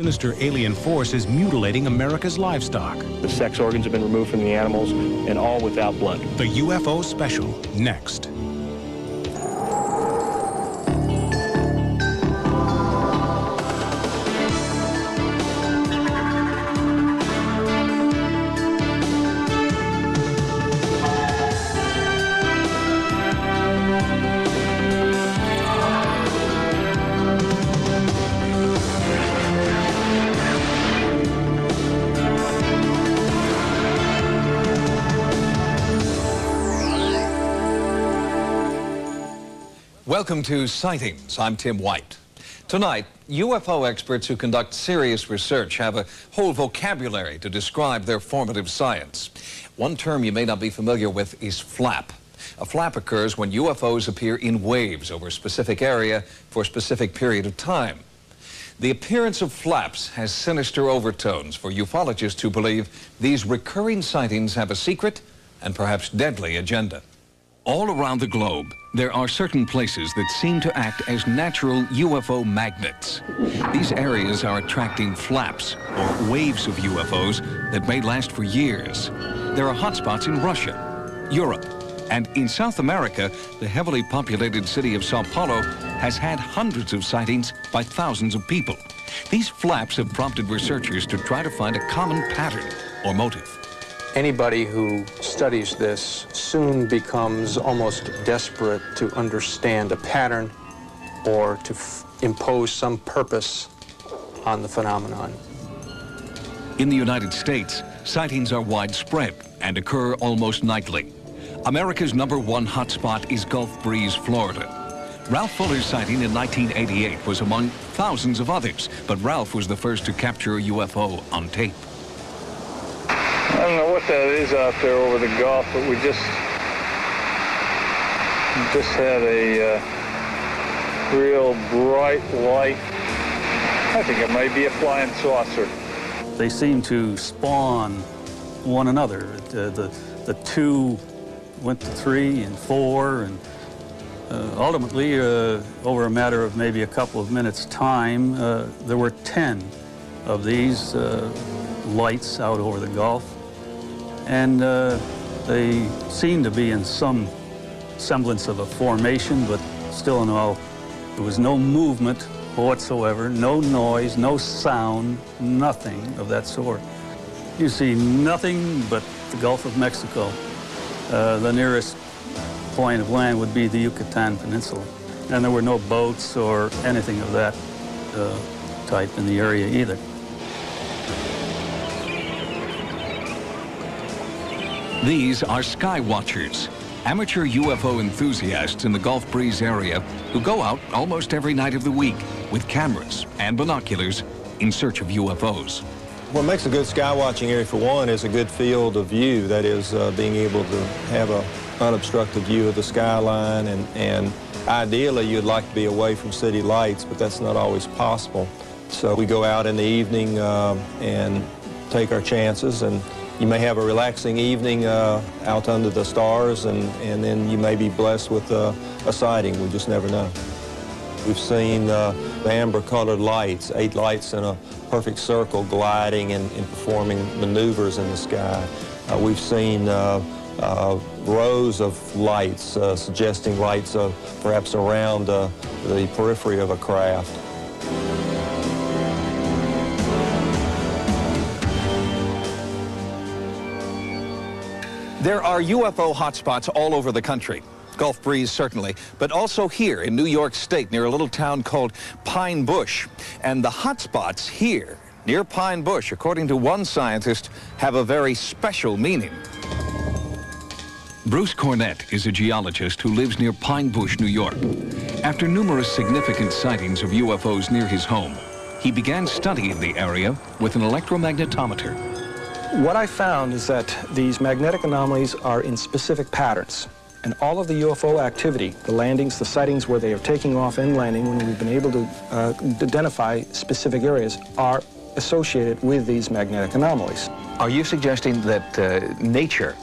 Sinister alien force is mutilating America's livestock. The sex organs have been removed from the animals, and all without blood. The UFO special, next. Welcome to Sightings. I'm Tim White. Tonight, UFO experts who conduct serious research have a whole vocabulary to describe their formative science. One term you may not be familiar with is flap. A flap occurs when UFOs appear in waves over a specific area for a specific period of time. The appearance of flaps has sinister overtones for ufologists who believe these recurring sightings have a secret and perhaps deadly agenda. All around the globe, there are certain places that seem to act as natural UFO magnets. These areas are attracting flaps, or waves of UFOs, that may last for years. There are hotspots in Russia, Europe, and in South America, the heavily populated city of Sao Paulo has had hundreds of sightings by thousands of people. These flaps have prompted researchers to try to find a common pattern or motive. Anybody who studies this soon becomes almost desperate to understand a pattern or to impose some purpose on the phenomenon. In the United States, sightings are widespread and occur almost nightly. America's #1 hotspot is Gulf Breeze, Florida. Ralph Fuller's sighting in 1988 was among thousands of others, but Ralph was the first to capture a UFO on tape. I don't know what that is out there over the Gulf, but we just had a real bright light. I think it might be a flying saucer. They seem to spawn one another. The two went to 3 and 4, and ultimately, over a matter of maybe a couple of minutes' time, there were 10 of these lights out over the Gulf. And they seem to be in some semblance of a formation, but still in all, there was no movement whatsoever, no noise, no sound, nothing of that sort. You see nothing but the Gulf of Mexico. The nearest point of land would be the Yucatan Peninsula. And there were no boats or anything of that type in the area either. These are sky watchers, amateur UFO enthusiasts in the Gulf Breeze area who go out almost every night of the week with cameras and binoculars in search of UFOs. What makes a good sky watching area, for one, is a good field of view. That is, being able to have an unobstructed view of the skyline, and ideally you'd like to be away from city lights, but that's not always possible. So we go out in the evening and take our chances, and you may have a relaxing evening out under the stars, and then you may be blessed with a sighting. We just never know. We've seen the amber-colored lights, 8 lights in a perfect circle gliding and performing maneuvers in the sky. We've seen rows of lights, suggesting lights perhaps around the periphery of a craft. There are UFO hotspots all over the country. Gulf Breeze, certainly, but also here in New York State near a little town called Pine Bush. And the hotspots here near Pine Bush, according to one scientist, have a very special meaning. Bruce Cornett is a geologist who lives near Pine Bush, New York. After numerous significant sightings of UFOs near his home, he began studying the area with an electromagnetometer. What I found is that these magnetic anomalies are in specific patterns. And all of the UFO activity, the landings, the sightings where they are taking off and landing, when we've been able to identify specific areas, are associated with these magnetic anomalies. Are you suggesting that nature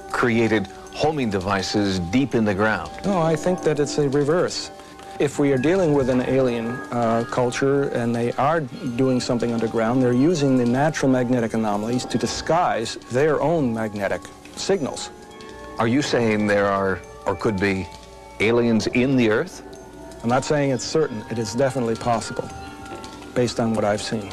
created homing devices deep in the ground? No, I think that it's a reverse. If we are dealing with an alien culture and they are doing something underground, they're using the natural magnetic anomalies to disguise their own magnetic signals. Are you saying there are, or could be, aliens in the Earth? I'm not saying it's certain. It is definitely possible, based on what I've seen.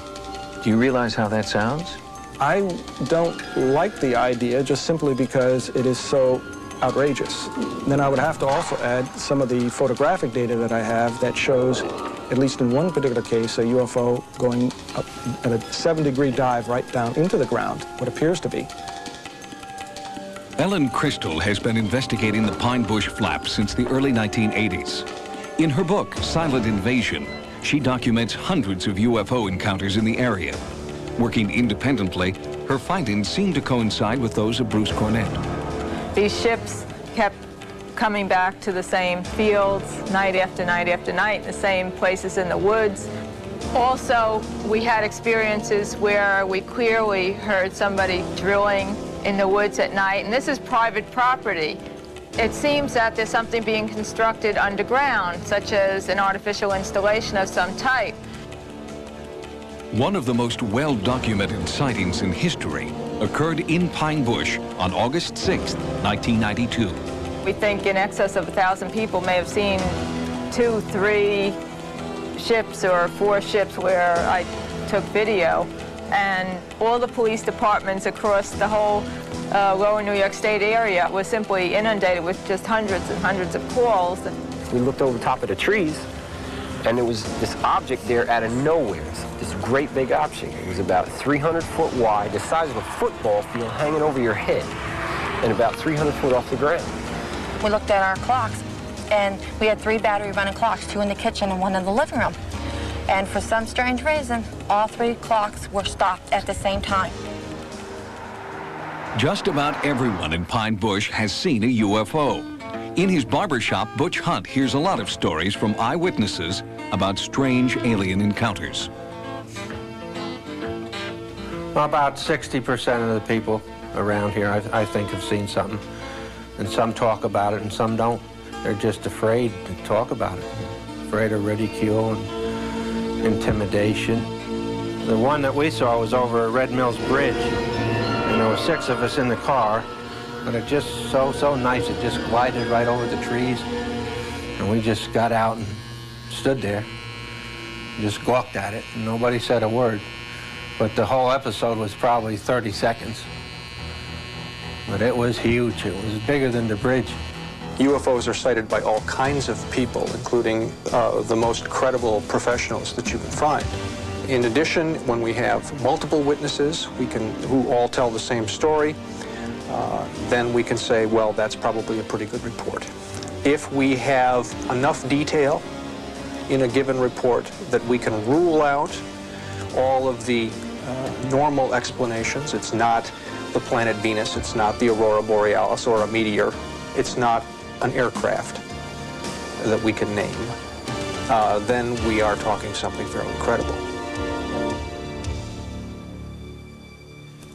Do you realize how that sounds? I don't like the idea just simply because it is so outrageous. Then I would have to also add some of the photographic data that I have that shows, at least in one particular case, a UFO going up at a 7-degree dive right down into the ground, what appears to be. Ellen Crystal has been investigating the Pine Bush Flap since the early 1980s. In her book, Silent Invasion, she documents hundreds of UFO encounters in the area. Working independently, her findings seem to coincide with those of Bruce Cornett. These ships kept coming back to the same fields night after night after night, the same places in the woods. Also, we had experiences where we clearly heard somebody drilling in the woods at night, and this is private property. It seems that there's something being constructed underground, such as an artificial installation of some type. One of the most well-documented sightings in history occurred in Pine Bush on August 6, 1992. We think in excess of 1,000 people may have seen 2, 3 ships or 4 ships where I took video. And all the police departments across the whole lower New York State area were simply inundated with just hundreds and hundreds of calls. We looked over the top of the trees, and there was this object there out of nowhere. This great big object. It was about 300 foot wide, the size of a football field hanging over your head, and about 300 foot off the ground. We looked at our clocks, and we had 3 battery-running clocks, 2 in the kitchen and 1 in the living room. And for some strange reason, all 3 clocks were stopped at the same time. Just about everyone in Pine Bush has seen a UFO. In his barbershop, Butch Hunt hears a lot of stories from eyewitnesses about strange alien encounters. About 60% of the people around here, I think, have seen something. And some talk about it and some don't. They're just afraid to talk about it. Afraid of ridicule and intimidation. The one that we saw was over at Red Mills Bridge. And there were 6 of us in the car. But it just so nice. It just glided right over the trees. And we just got out and stood there. Just gawked at it. And nobody said a word. But the whole episode was probably 30 seconds. But it was huge. It was bigger than the bridge. UFOs are cited by all kinds of people, including the most credible professionals that you can find. In addition, when we have multiple witnesses who all tell the same story, then we can say, well, that's probably a pretty good report. If we have enough detail in a given report that we can rule out all of the normal explanations, it's not the planet Venus, it's not the aurora borealis or a meteor, it's not an aircraft that we can name, then we are talking something fairly credible.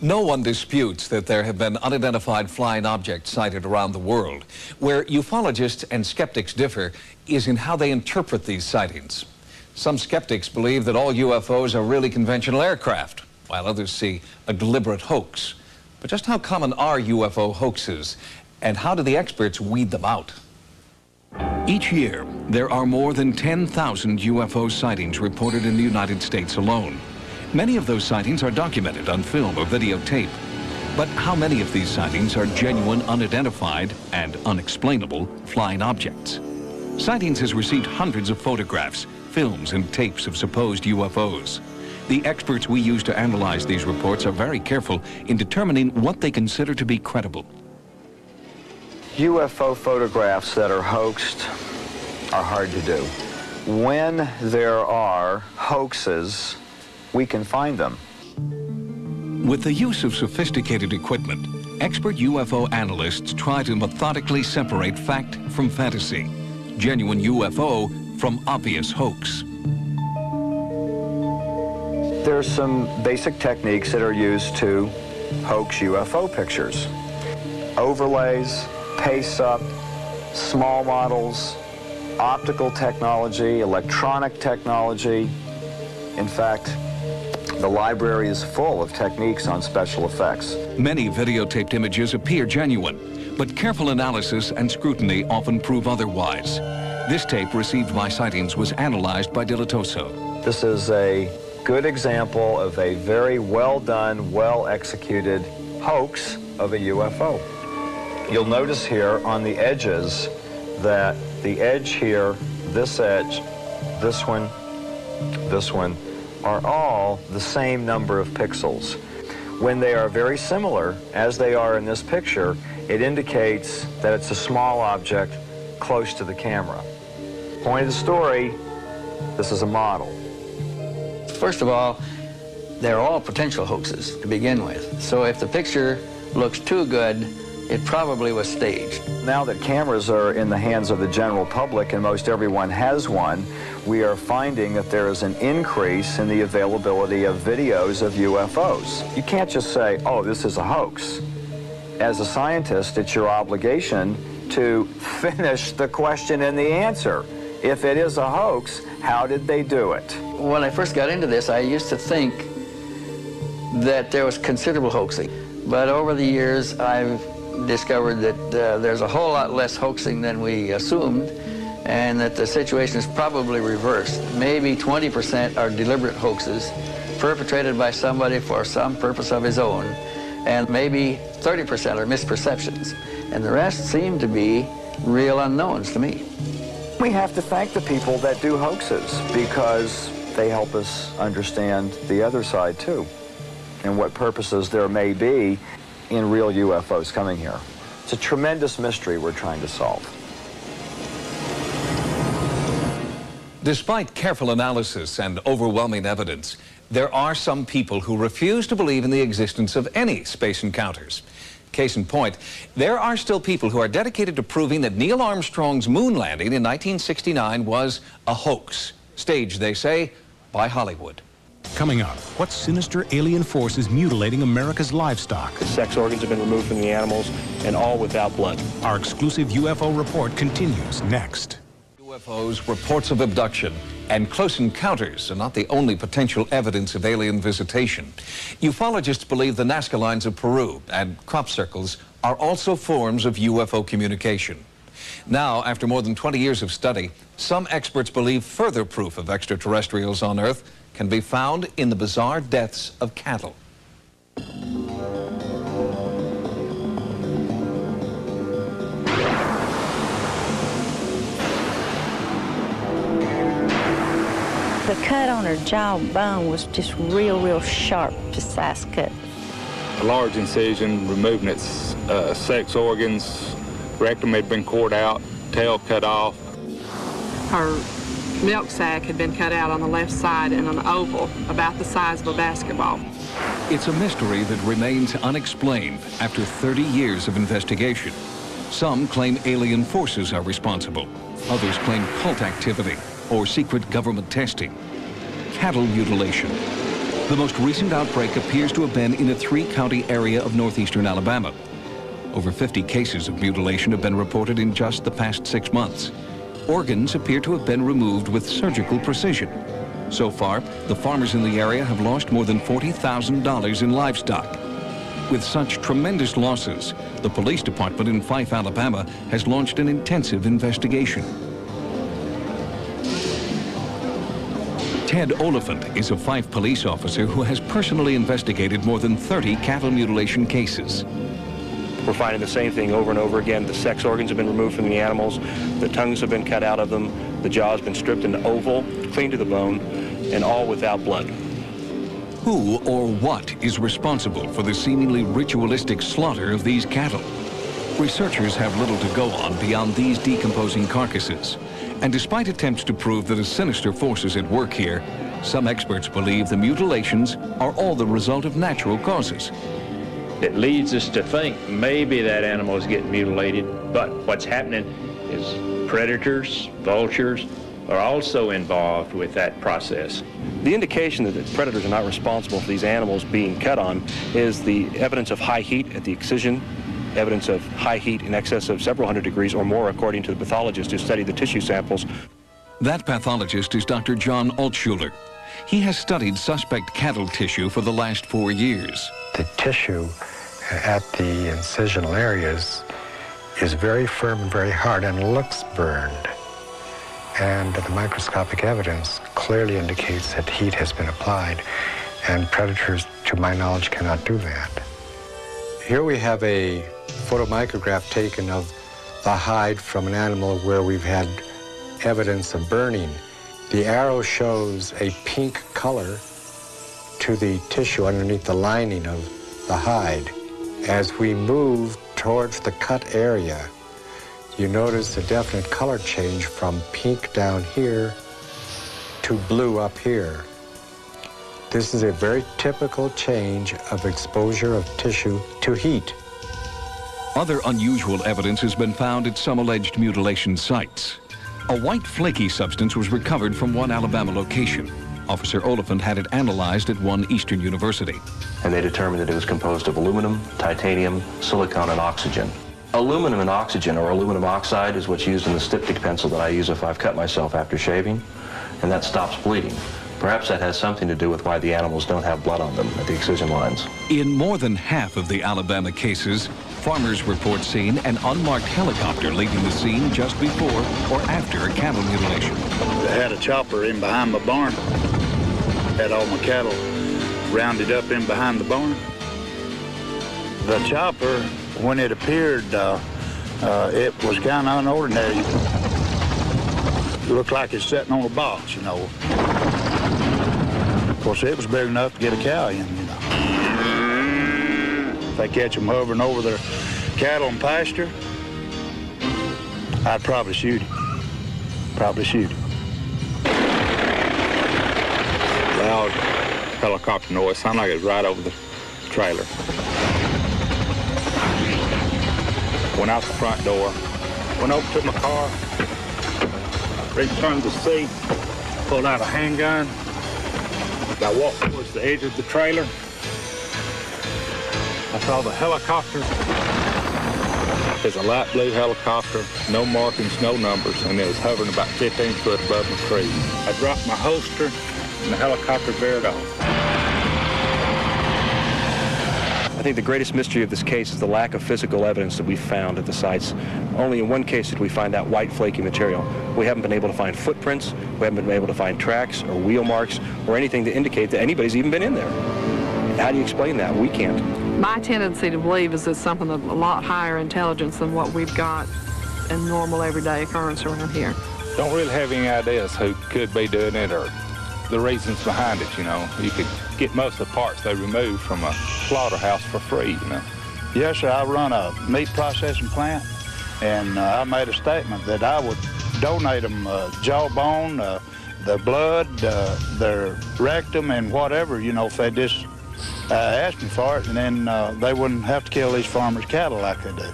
No one disputes that there have been unidentified flying objects sighted around the world. Where ufologists and skeptics differ is in how they interpret these sightings. Some skeptics believe that all UFOs are really conventional aircraft, while others see a deliberate hoax. But just how common are UFO hoaxes, and how do the experts weed them out? Each year, there are more than 10,000 UFO sightings reported in the United States alone. Many of those sightings are documented on film or videotape. But how many of these sightings are genuine, unidentified, and unexplainable flying objects? Sightings has received hundreds of photographs, films, and tapes of supposed UFOs. The experts we use to analyze these reports are very careful in determining what they consider to be credible. UFO photographs that are hoaxed are hard to do. When there are hoaxes, we can find them. With the use of sophisticated equipment, expert UFO analysts try to methodically separate fact from fantasy, genuine UFO from obvious hoax. There's some basic techniques that are used to hoax UFO pictures. Overlays, pace up, small models, optical technology, electronic technology. In fact, the library is full of techniques on special effects. Many videotaped images appear genuine, but careful analysis and scrutiny often prove otherwise. This tape received by Sightings was analyzed by Dilatoso. This is a good example of a very well done, well executed hoax of a UFO. You'll notice here on the edges that the edge here, this edge, this one, are all the same number of pixels. When they are very similar, as they are in this picture, it indicates that it's a small object close to the camera. Point of the story, this is a model. First of all, they're all potential hoaxes to begin with. So if the picture looks too good, it probably was staged. Now that cameras are in the hands of the general public and most everyone has one, we are finding that there is an increase in the availability of videos of UFOs. You can't just say, oh, this is a hoax. As a scientist, it's your obligation to finish the question and the answer. If it is a hoax, how did they do it? When I first got into this, I used to think that there was considerable hoaxing. But over the years, I've discovered that there's a whole lot less hoaxing than we assumed, and that the situation is probably reversed. Maybe 20% are deliberate hoaxes perpetrated by somebody for some purpose of his own, and maybe 30% are misperceptions, and the rest seem to be real unknowns to me. We have to thank the people that do hoaxes because they help us understand the other side too, and what purposes there may be in real UFOs coming here. It's a tremendous mystery we're trying to solve. Despite careful analysis and overwhelming evidence, there are some people who refuse to believe in the existence of any space encounters. Case in point, there are still people who are dedicated to proving that Neil Armstrong's moon landing in 1969 was a hoax, staged, they say, by Hollywood. Coming up, what sinister alien force is mutilating America's livestock? The sex organs have been removed from the animals, and all without blood. Our exclusive UFO report continues next. UFOs, reports of abduction, and close encounters are not the only potential evidence of alien visitation. Ufologists believe the Nazca lines of Peru and crop circles are also forms of UFO communication. Now, after more than 20 years of study, some experts believe further proof of extraterrestrials on Earth can be found in the bizarre deaths of cattle. The cut on her jawbone was just real sharp, precise cut. A large incision, removing its sex organs, rectum had been cored out, tail cut off. Her milk sac had been cut out on the left side in an oval about the size of a basketball. It's a mystery that remains unexplained after 30 years of investigation. Some claim alien forces are responsible. Others claim cult activity or secret government testing. Cattle mutilation. The most recent outbreak appears to have been in a 3-county area of northeastern Alabama. Over 50 cases of mutilation have been reported in just the past 6 months. Organs appear to have been removed with surgical precision. So far, the farmers in the area have lost more than $40,000 in livestock. With such tremendous losses, the police department in Fife, Alabama has launched an intensive investigation. Ted Oliphant is a Fife police officer who has personally investigated more than 30 cattle mutilation cases. We're finding the same thing over and over again. The sex organs have been removed from the animals, the tongues have been cut out of them, the jaw has been stripped into oval, clean to the bone, and all without blood. Who or what is responsible for the seemingly ritualistic slaughter of these cattle? Researchers have little to go on beyond these decomposing carcasses. And despite attempts to prove that a sinister force is at work here, some experts believe the mutilations are all the result of natural causes. It leads us to think maybe that animal is getting mutilated, but what's happening is predators, vultures, are also involved with that process. The indication that the predators are not responsible for these animals being cut on is the evidence of high heat at the excision evidence of high heat in excess of several hundred degrees or more, according to the pathologist who studied the tissue samples. That pathologist is Dr. John Altschuler. He has studied suspect cattle tissue for the last 4 years. The tissue at the incisional areas is very firm and very hard and looks burned. And the microscopic evidence clearly indicates that heat has been applied, and predators, to my knowledge, cannot do that. Here we have a photomicrograph taken of the hide from an animal where we've had evidence of burning. The arrow shows a pink color to the tissue underneath the lining of the hide. As we move towards the cut area, you notice a definite color change from pink down here to blue up here. This is a very typical change of exposure of tissue to heat. Other unusual evidence has been found at some alleged mutilation sites. A white flaky substance was recovered from one Alabama location. Officer Oliphant had it analyzed at one Eastern university. And they determined that it was composed of aluminum, titanium, silicon, and oxygen. Aluminum and oxygen, or aluminum oxide, is what's used in the styptic pencil that I use if I've cut myself after shaving, and that stops bleeding. Perhaps that has something to do with why the animals don't have blood on them at the excision lines. In more than half of the Alabama cases, farmers report seeing an unmarked helicopter leaving the scene just before or after a cattle mutilation. They had a chopper in behind my barn. Had all my cattle rounded up in behind the barn. The chopper, when it appeared, it was kind of unordinary. It looked like it's sitting on a box, you know. Of course, it was big enough to get a cow in, you know. If they catch them hovering over their cattle and pasture, I'd probably shoot him. Probably shoot him. Loud helicopter noise, sounded like it was right over the trailer. Went out the front door, went over to my car, returned the seat, pulled out a handgun. I walked towards the edge of the trailer. I saw the helicopter. It's a light blue helicopter, no markings, no numbers, and it was hovering about 15 foot above the tree. I dropped my holster, and the helicopter veered off. I think the greatest mystery of this case is the lack of physical evidence that we found at the sites. Only in one case did we find that white flaky material. We haven't been able to find footprints, we haven't been able to find tracks or wheel marks or anything to indicate that anybody's even been in there. How do you explain that? We can't. My tendency to believe is it's something of a lot higher intelligence than what we've got in normal everyday occurrence around here. Don't really have any ideas who could be doing it or the reasons behind it, you know. You could get most of the parts they removed from a slaughterhouse for free, you know. Yes, sir, I run a meat processing plant, and I made a statement that I would donate them jawbone, the blood, their rectum, and whatever, you know, if they just asked me for it, and then they wouldn't have to kill these farmers' cattle like they do.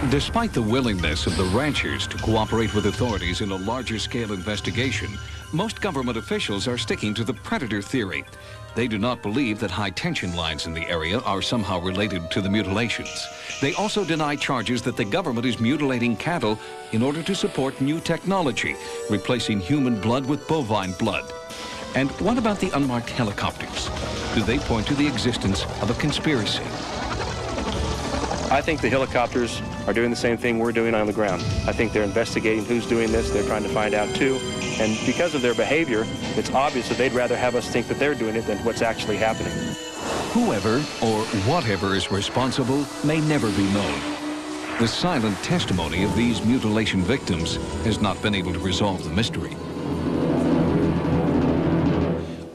Despite the willingness of the ranchers to cooperate with authorities in a larger-scale investigation, most government officials are sticking to the predator theory. They do not believe that high tension lines in the area are somehow related to the mutilations. They also deny charges that the government is mutilating cattle in order to support new technology, replacing human blood with bovine blood. And what about the unmarked helicopters? Do they point to the existence of a conspiracy? I think the helicopters are doing the same thing we're doing on the ground. I think they're investigating who's doing this. They're trying to find out too. And because of their behavior, it's obvious that they'd rather have us think that they're doing it than what's actually happening. Whoever or whatever is responsible may never be known. The silent testimony of these mutilation victims has not been able to resolve the mystery.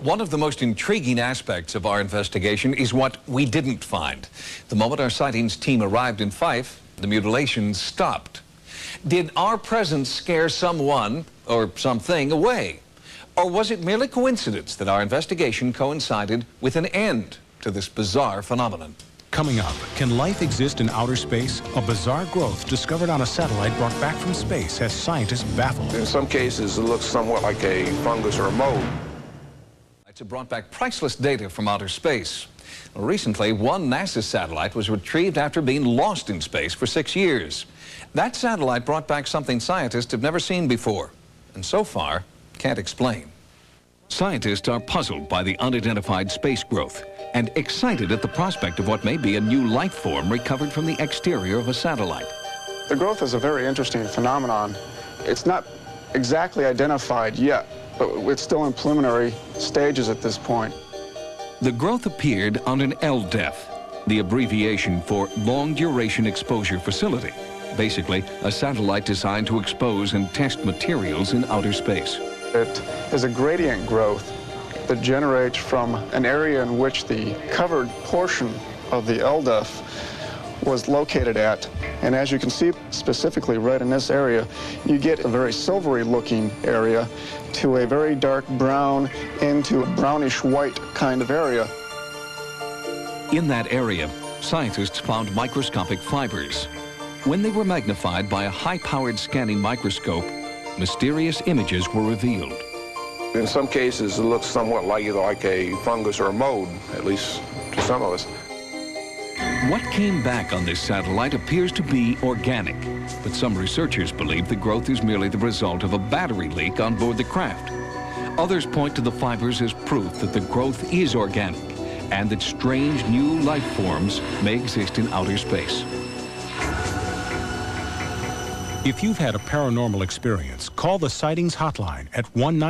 One of the most intriguing aspects of our investigation is what we didn't find. The moment our sightings team arrived in Fife, the mutilations stopped. Did our presence scare someone or something away? Or was it merely coincidence that our investigation coincided with an end to this bizarre phenomenon? Coming up, can life exist in outer space? A bizarre growth discovered on a satellite brought back from space has scientists baffled. In some cases, it looks somewhat like a fungus or a mold. It brought back priceless data from outer space. Recently, one NASA satellite was retrieved after being lost in space for 6 years. That satellite brought back something scientists have never seen before, and so far, can't explain. Scientists are puzzled by the unidentified space growth and excited at the prospect of what may be a new life form recovered from the exterior of a satellite. The growth is a very interesting phenomenon. It's not exactly identified yet, but it's still in preliminary stages at this point. The growth appeared on an LDEF, the abbreviation for Long Duration Exposure Facility. Basically, a satellite designed to expose and test materials in outer space. It is a gradient growth that generates from an area in which the covered portion of the LDEF was located at. And as you can see specifically right in this area, you get a very silvery looking area to a very dark brown into a brownish white kind of area. In that area, scientists found microscopic fibers. When they were magnified by a high-powered scanning microscope, mysterious images were revealed. In some cases, it looks somewhat like either like a fungus or a mold, at least to some of us. What came back on this satellite appears to be organic, but some researchers believe the growth is merely the result of a battery leak on board the craft. Others point to the fibers as proof that the growth is organic and that strange new life forms may exist in outer space. If you've had a paranormal experience, call the Sightings Hotline at 1-900